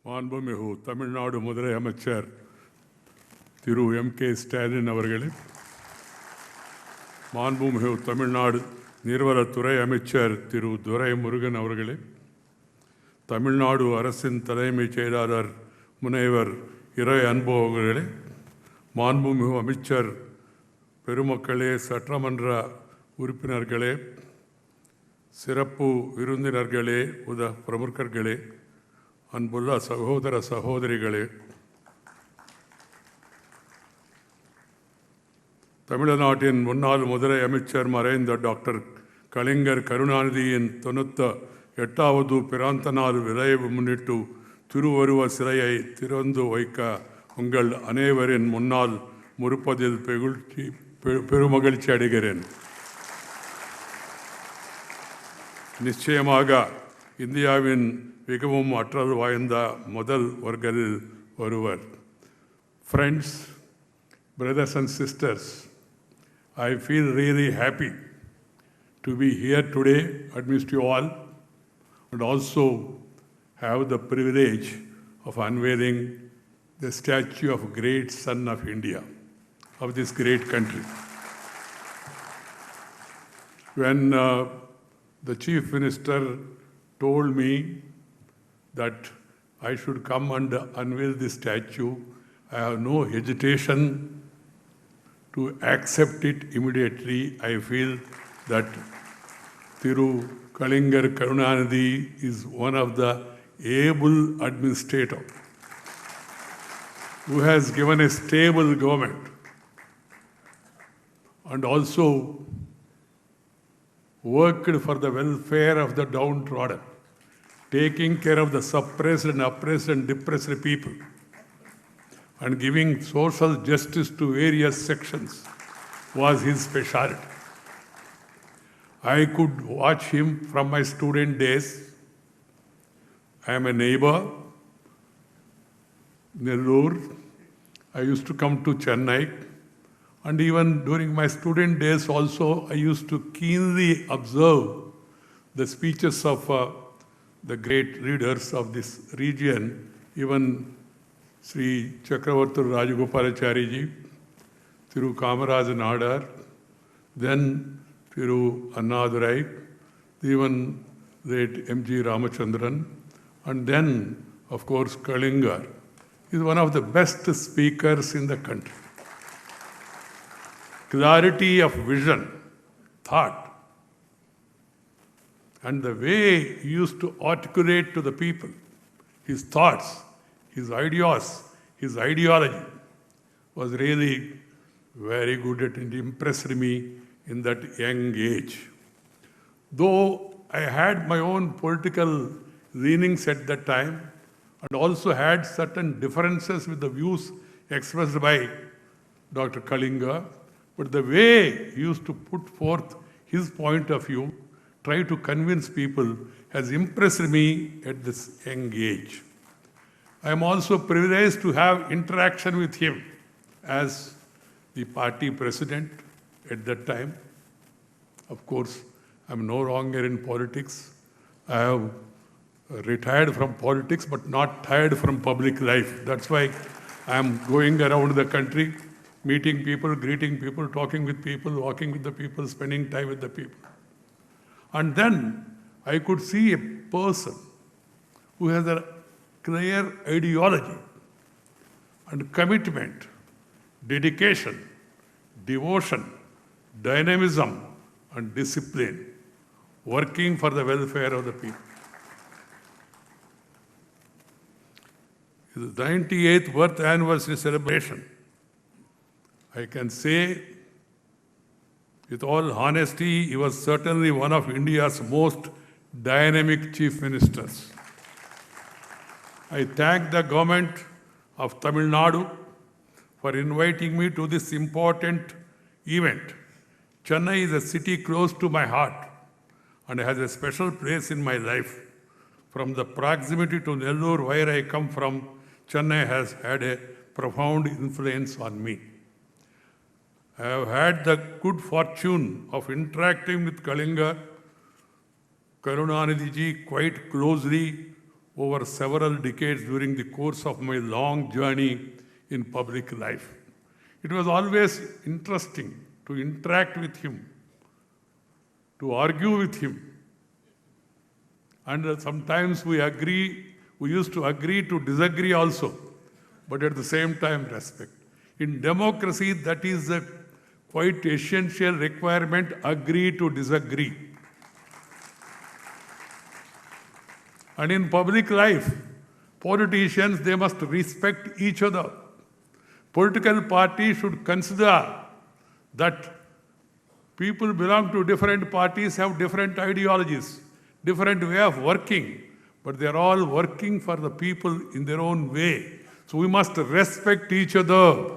மாண்புமிகு தமிழ்நாடு முதலை அமைச்சர் திரு M.K. ஸ்டாலின் அவர்களே, மாண்புமிகு தமிழ்நாடு நீர்வளத்துறை அமைச்சர் திரு துரைமுருகன் அவர்களே, தமிழ்நாடு அரசின் தலைமைச் செயலாளர் முனைவர் இறை அன்பு அவர்களே, மாண்புமிகு அமைச்சர் பெருமக்களே, சட்டமன்ற உறுப்பினர்களே, சிறப்பு விருந்தினர்களே, பிரமுகர்களே, அன்புள்ள சகோதர சகோதரிகளே, தமிழ்நாட்டின் முன்னாள் முதலை அமைச்சர் மறைந்த டாக்டர் கலைஞர் கருணாநிதியின் 98வது பிறந்த நாள் விளைவு முன்னிட்டு திருவருவ சிலையை திறந்து வைக்க உங்கள் அனைவரின் முன்னால் முற்பதில் பெருமகிழ்ச்சி அடைகிறேன். நிச்சயமாக இந்தியாவின் மிகவும் ஆற்றல் வாய்ந்த முதல் வர்க்கத்தில் ஒருவர். Friends, brothers and sisters, I feel really happy to be here today amidst you all and also have the privilege of unveiling the statue of great son of India, of this great country. When the Chief Minister told me that I should come and unveil this statue, I have no hesitation to accept it immediately. I feel that Thiru Kalingar Karunanidhi is one of the able administrator who has given a stable government and also worked for the welfare of the downtrodden, taking care of the suppressed and oppressed and depressed people, and giving social justice to various sections was his specialty. I could watch him from my student days. I am a neighbor, Nellore. I used to come to Chennai, and even during my student days also, I used to keenly observe the speeches of the great leaders of this region, even Sri Chakravarti Rajagopalachari ji, Thiru Kamaraj Nadar, then Thiru Annadurai, even late M.G. Ramachandran, and then, of course, Kalingar is one of the best speakers in the country. Clarity of vision, thought, and the way he used to articulate to the people his thoughts, his ideas, his ideology was really very good. It impressed me in that young age. Though I had my own political leanings at that time and also had certain differences with the views expressed by Dr. Kalinga, but the way he used to put forth his point of view, try to convince people, has impressed me at this young age. I am also privileged to have interaction with him as the party president at that time. Of course, I am no longer in politics. I have retired from politics, but not tired from public life. That's why I am going around the country, meeting people, greeting people, talking with people, walking with the people, spending time with the people. And then I could see a person who has a clear ideology and commitment, dedication, devotion, dynamism, and discipline, working for the welfare of the people. His 98th birth anniversary celebration, I can say with all honesty, he was certainly one of India's most dynamic chief ministers. I thank the government of Tamilnadu for inviting me to this important event. Chennai is a city close to my heart and has a special place in my life. From the proximity to Nellore, where I come from, Chennai has had a profound influence on me. I have had the good fortune of interacting with Kalinga Karunanidhi ji quite closely over several decades during the course of my long journey in public life. It was always interesting to interact with him, to argue with him. And sometimes we used to agree to disagree also, but at the same time respect. In democracy, that is a quite essential requirement, agree to disagree. And in public life, politicians, they must respect each other. Political parties should consider that people belong to different parties, have different ideologies, different way of working, but they are all working for the people in their own way. So we must respect each other.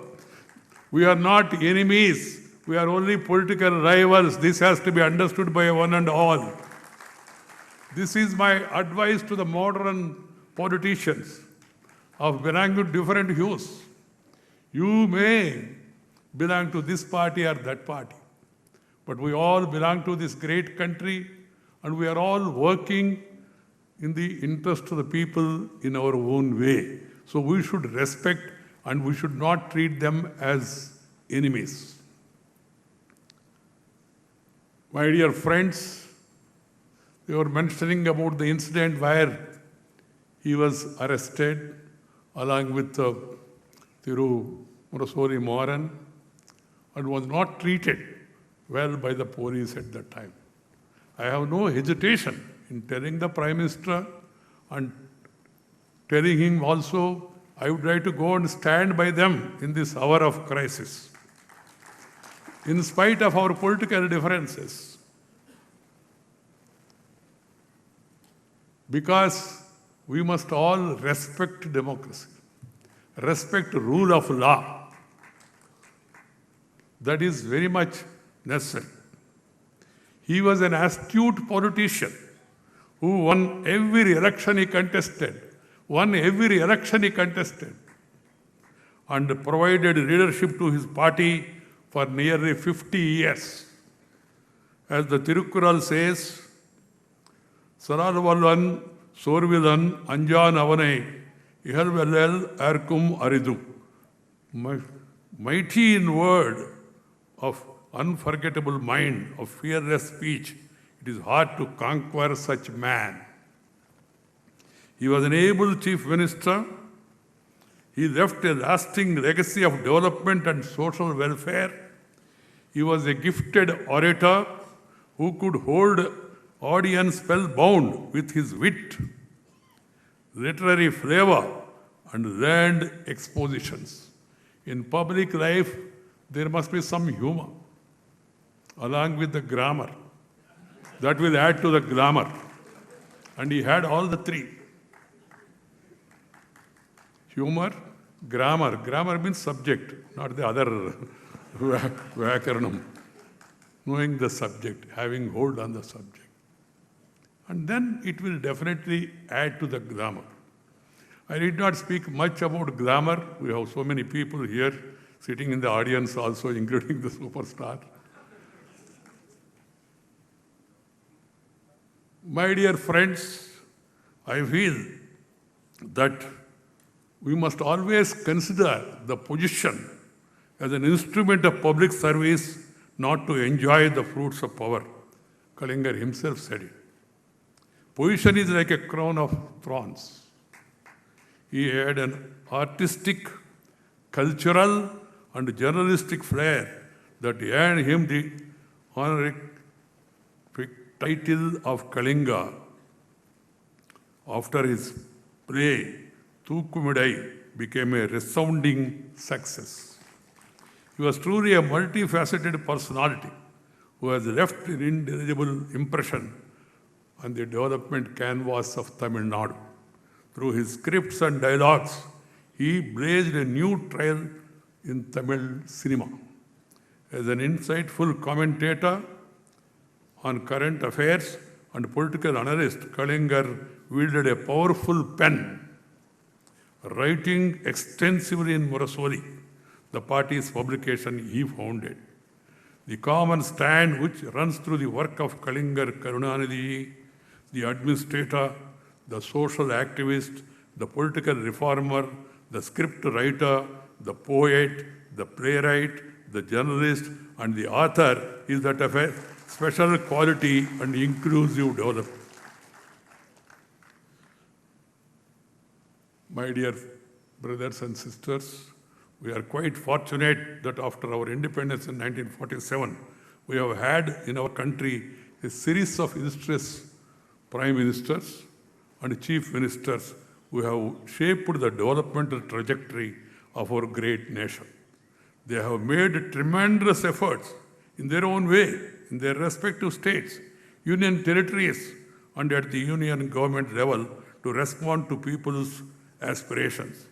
We are not enemies. We are only political rivals. This has to be understood by one and all. This is my advice to the modern politicians of belonging to different hues. You may belong to this party or that party, but we all belong to this great country, and we are all working in the interest of the people in our own way. So we should respect, and we should not treat them as enemies. My dear friends, they were mentioning about the incident where he was arrested along with Thiru Murasori Moran and was not treated well by the police at that time. I have no hesitation in telling the Prime Minister and telling him also I would like to go and stand by them in this hour of crisis. In spite of our political differences, because we must all respect democracy, respect rule of law. That is very much necessary. He was an astute politician who won every election he contested, and provided leadership to his party for nearly 50 years. As the Tirukkural says, Saralvallan, Sorvilan, Anjan Avane, Ihalvellel, Arkum Aridu. Mighty in word, of unforgettable mind, of fearless speech, it is hard to conquer such man. He was an able chief minister. He left a lasting legacy of development and social welfare. He was a gifted orator who could hold audience spellbound with his wit, literary flavor, and learned expositions. In public life, there must be some humor, along with the grammar. That will add to the glamour. And he had all the three. Humor, grammar. Grammar means subject, not the other vakaranam. Knowing the subject, having hold on the subject. And then it will definitely add to the glamour. I did not speak much about glamour. We have so many people here sitting in the audience also, including the superstar. My dear friends, I feel that we must always consider the position as an instrument of public service, not to enjoy the fruits of power. Kalingar himself said it. Position is like a crown of thorns. He had an artistic, cultural, and journalistic flair that earned him the honorific title of Kalinga. After his play, Thookumidai became a resounding success. He was truly a multifaceted personality who has left an indelible impression on the development canvas of Tamilnadu. Through his scripts and dialogues, he blazed a new trail in Tamil cinema. As an insightful commentator on current affairs and political analyst, Kalingar wielded a powerful pen, writing extensively in Murasori, the party's publication he founded. The common stand which runs through the work of Kalingar Karunanidhi, the administrator, the social activist, the political reformer, the script writer, the poet, the playwright, the journalist, and the author is that of a special quality and inclusive development. My dear brothers and sisters, we are quite fortunate that after our independence in 1947, we have had in our country a series of illustrious prime ministers and chief ministers who have shaped the developmental trajectory of our great nation. They have made tremendous efforts in their own way, in their respective states, union territories, and at the union government level to respond to people's aspirations,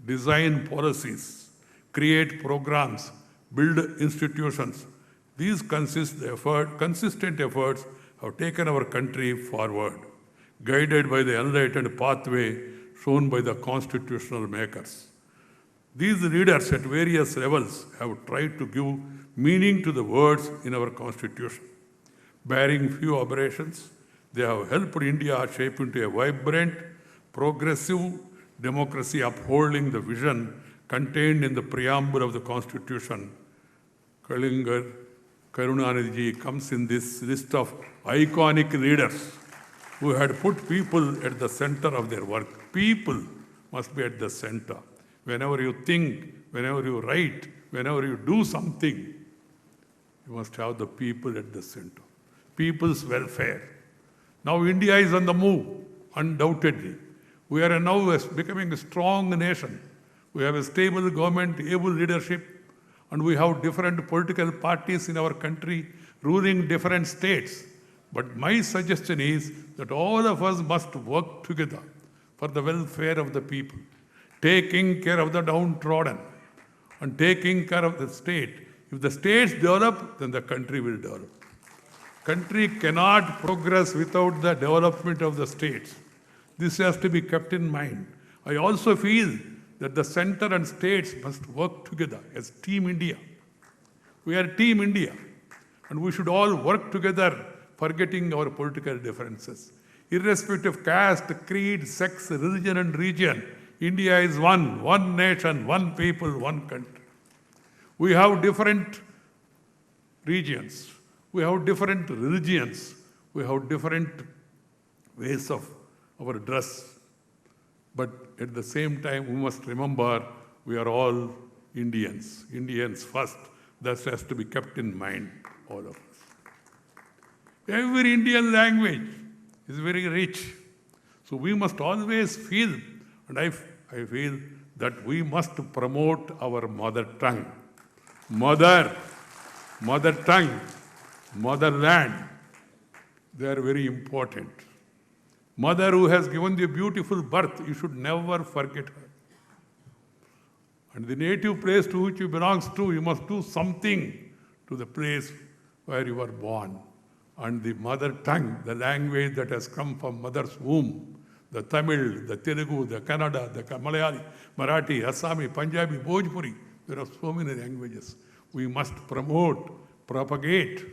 design policies, create programs, build institutions. These consistent efforts have taken our country forward, guided by the enlightened pathway shown by the constitutional makers. These leaders at various levels have tried to give meaning to the words in our constitution. Bearing few aberrations, they have helped India shape into a vibrant, progressive democracy upholding the vision contained in the preamble of the Constitution. Kalingar Karunanidhi comes in this list of iconic leaders who had put people at the center of their work. People must be at the center. Whenever you think, whenever you write, whenever you do something, you must have the people at the center. People's welfare. Now India is on the move, undoubtedly. We are now becoming a strong nation. We have a stable government, able leadership, and we have different political parties in our country ruling different states. But my suggestion is that all of us must work together for the welfare of the people, taking care of the downtrodden and taking care of the state. If the states develop, then the country will develop. Country cannot progress without the development of the states. This has to be kept in mind. I also feel that the center and states must work together as Team India. We are Team India, and we should all work together, forgetting our political differences. Irrespective of caste, creed, sex, religion, and region, India is one nation, one people, one country. We have different regions, we have different religions, we have different ways of our dress. But at the same time, we must remember we are all Indians. Indians first. That has to be kept in mind, all of us. Every Indian language is very rich. So we must always feel, and I feel that we must promote our mother tongue. Mother tongue, motherland, they are very important. Mother who has given you a beautiful birth, you should never forget her. And the native place to which you belong to, you must do something to the place where you were born. And the mother tongue, the language that has come from mother's womb, the Tamil, the Telugu, the Kannada, the Malayali, Marathi, Assami, Punjabi, Bhojpuri, there are so many languages. We must promote, propagate,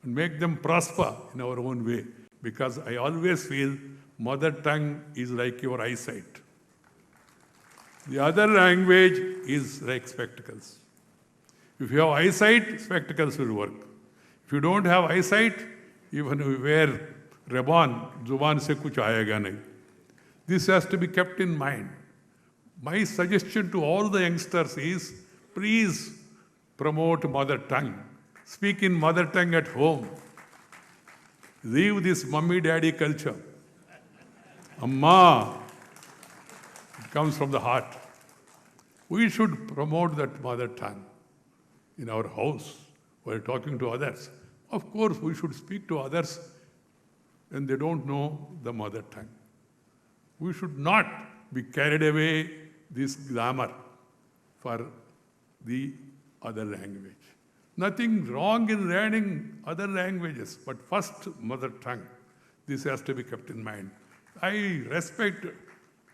and make them prosper in our own way. Because I always feel mother tongue is like your eyesight. The other language is like spectacles. If you have eyesight, spectacles will work. If you don't have eyesight, even if you wear ribbon, zuban se kuch aayega nahi. This has to be kept in mind. My suggestion to all the youngsters is, please promote mother tongue. Speak in mother tongue at home. Leave this mummy-daddy culture. Amma, it comes from the heart. We should promote that mother tongue in our house while talking to others. Of course, we should speak to others when they don't know the mother tongue. We should not be carried away this glamour for the other language. Nothing wrong in learning other languages, but first mother tongue. This has to be kept in mind. I respect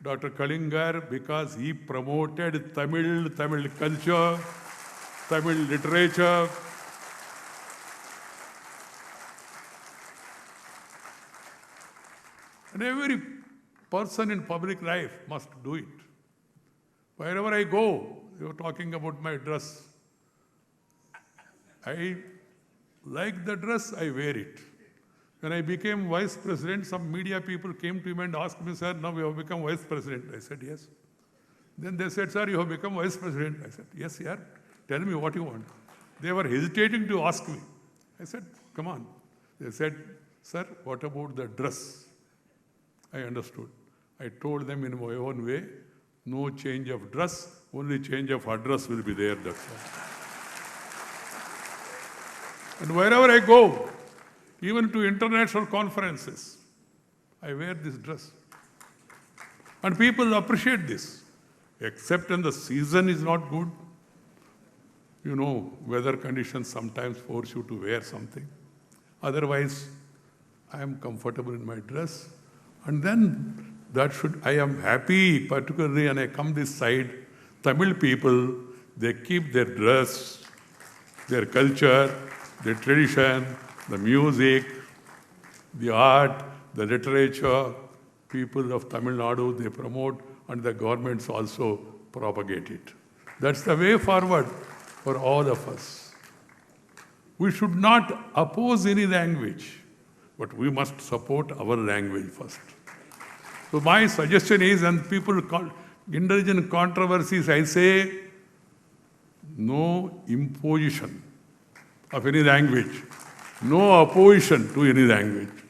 Dr. Kalingar because he promoted Tamil culture, Tamil literature. And And every person in public life must do it. Wherever I go, you were talking about my dress. I like the dress, I wear it. When I became vice president, some media people came to me and asked me, sir, now you have become vice president. I said, yes. Then they said, sir, you have become vice president. I said, yes, yeah. Tell me what you want. They were hesitating to ask me. I said, come on. They said, sir, what about the dress? I understood. I told them in my own way, no change of dress, only change of address will be there, that's all. And wherever I go, even to international conferences, I wear this dress. And people appreciate this, except when the season is not good. You know, weather conditions sometimes force you to wear something. Otherwise, I am comfortable in my dress. And then I am happy, particularly when I come this side, Tamil people, they keep their dress, their culture, their tradition, the music, the art, the literature. People of Tamilnadu, they promote, and the governments also propagate it. That's the way forward for all of us. We should not oppose any language, but we must support our language first. So my suggestion is, and people indulge in controversies, I say, no imposition of any language, no opposition to any language.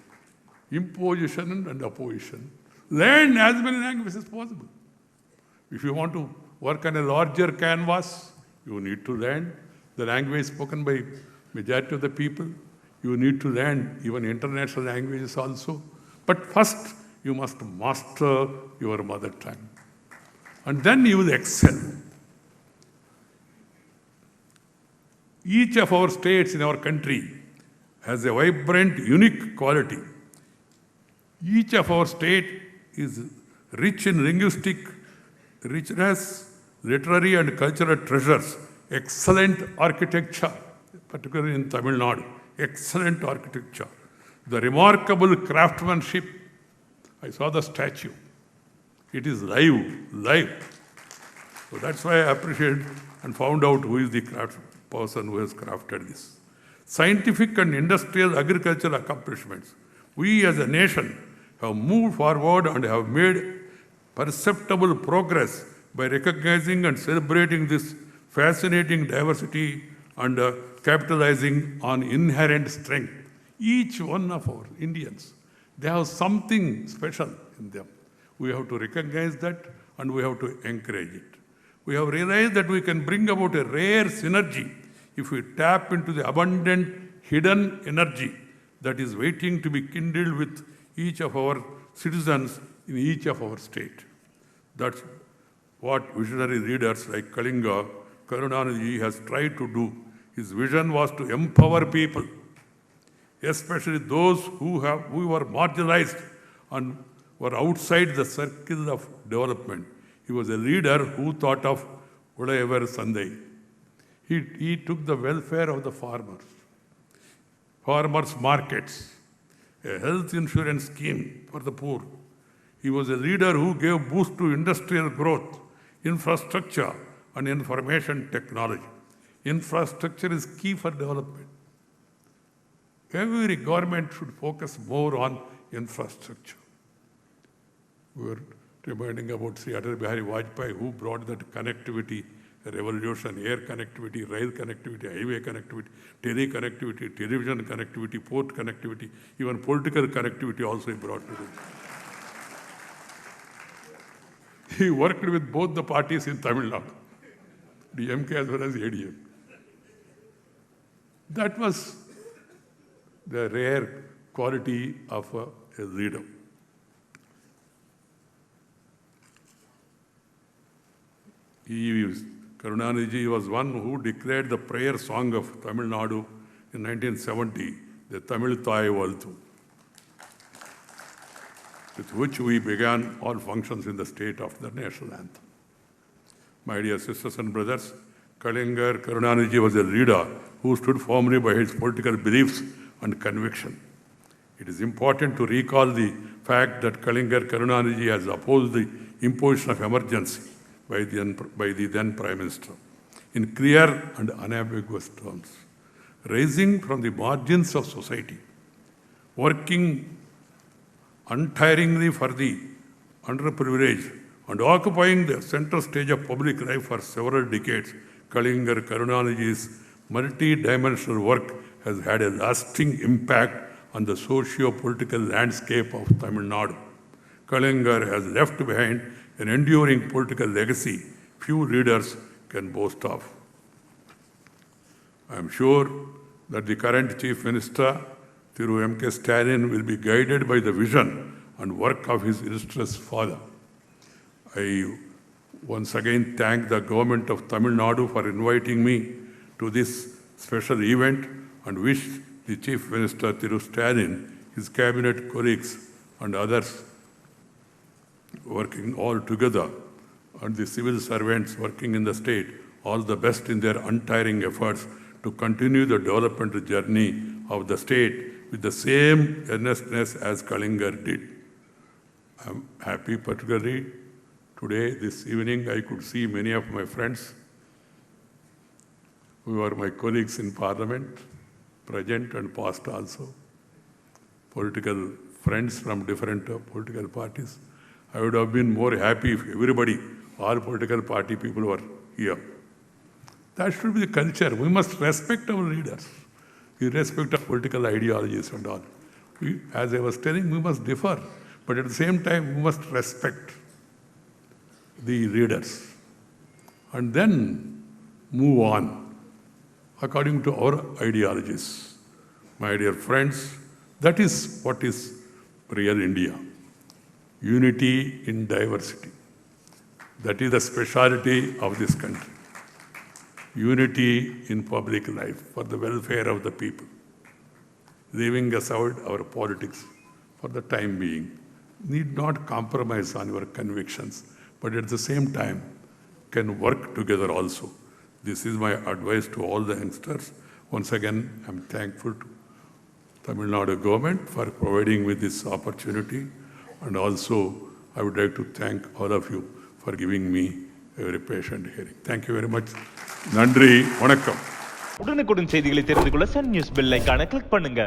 Imposition and opposition. Learn as many languages as possible. If you want to work on a larger canvas, you need to learn the language spoken by majority of the people. You need to learn even international languages also. But first, you must master your mother tongue. And then you will excel. Each of our states in our country has a vibrant, unique quality. Each of our state is rich in linguistic richness, literary and cultural treasures, excellent architecture, particularly in Tamil Nadu, excellent architecture. The remarkable craftsmanship. I saw the statue. It is live. So that's why I appreciate and found out who is the person who has crafted this. Scientific and industrial agricultural accomplishments. We as a nation have moved forward and have made perceptible progress by recognizing and celebrating this fascinating diversity and capitalizing on inherent strength. Each one of our Indians, they have something special in them. We have to recognize that and we have to encourage it. We have realized that we can bring about a rare synergy if we tap into the abundant hidden energy that is waiting to be kindled with each of our citizens in each of our state. That's what visionary leaders like Kalinga, Karunanidhi has tried to do. His vision was to empower people, especially those who were marginalized and were outside the circle of development. He was a leader who thought of Udayvar Sandai. He took the welfare of the farmers markets, a health insurance scheme for the poor. He was a leader who gave boost to industrial growth, infrastructure, and information technology. Infrastructure is key for development. Every government should focus more on infrastructure. We were reminding about Sri Atal Bihari Vajpayee, who brought that connectivity revolution, air connectivity, rail connectivity, highway connectivity, tele-connectivity, television connectivity, port connectivity, even political connectivity also he brought to this. He worked with both the parties in Tamil Nadu, DMK as well as ADM. That was the rare quality of a leader. Karunanidhi was one who declared the prayer song of Tamil Nadu in 1970, the Tamil Thai Valthu, with which we began all functions in the state of the national anthem. My dear sisters and brothers, Kalinga Karunanidhi was a leader who stood firmly by his political beliefs and conviction. It is important to recall the fact that Kalingar Karunanidhi has opposed the imposition of emergency by the then Prime Minister in clear and unambiguous terms, rising from the margins of society, working untiringly for the underprivileged, and occupying the center stage of public life for several decades. Kalingar Karunanidhi's multi-dimensional work has had a lasting impact on the socio-political landscape of Tamilnadu. Kalingar has left behind an enduring political legacy few leaders can boast of. I am sure that the current Chief Minister, Thiru M.K. Stalin, will be guided by the vision and work of his illustrious father. I once again thank the government of Tamil Nadu for inviting me to this special event and wish the Chief Minister Thiru Stalin, his cabinet colleagues and others working all together, and the civil servants working in the state all the best in their untiring efforts to continue the development journey of the state with the same earnestness as Kalingar did. I am happy particularly today, this evening, I could see many of my friends who are my colleagues in Parliament, present and past also, political friends from different political parties. I would have been more happy if everybody, all political party people were here. That should be the culture. We must respect our leaders, irrespective of political ideologies and all. As I was telling, we must differ, but at the same time, we must respect the leaders and then move on according to our ideologies. My dear friends, that is what is real India. Unity in diversity. That is the speciality of this country. Unity in public life for the welfare of the people. Leaving aside our politics for the time being. Need not compromise on your convictions, but at the same time can work together also. This is my advice to all the youngsters. Once again, I'm thankful to Tamil Nadu government for providing me this opportunity, and also I would like to thank all of you for giving me a very patient hearing. Thank you very much. Nandri, vanakkam. உடனுக்குடன் செய்திகளை தெரிந்து கொள்ள Sun news bell ஐகானை click பண்ணுங்க.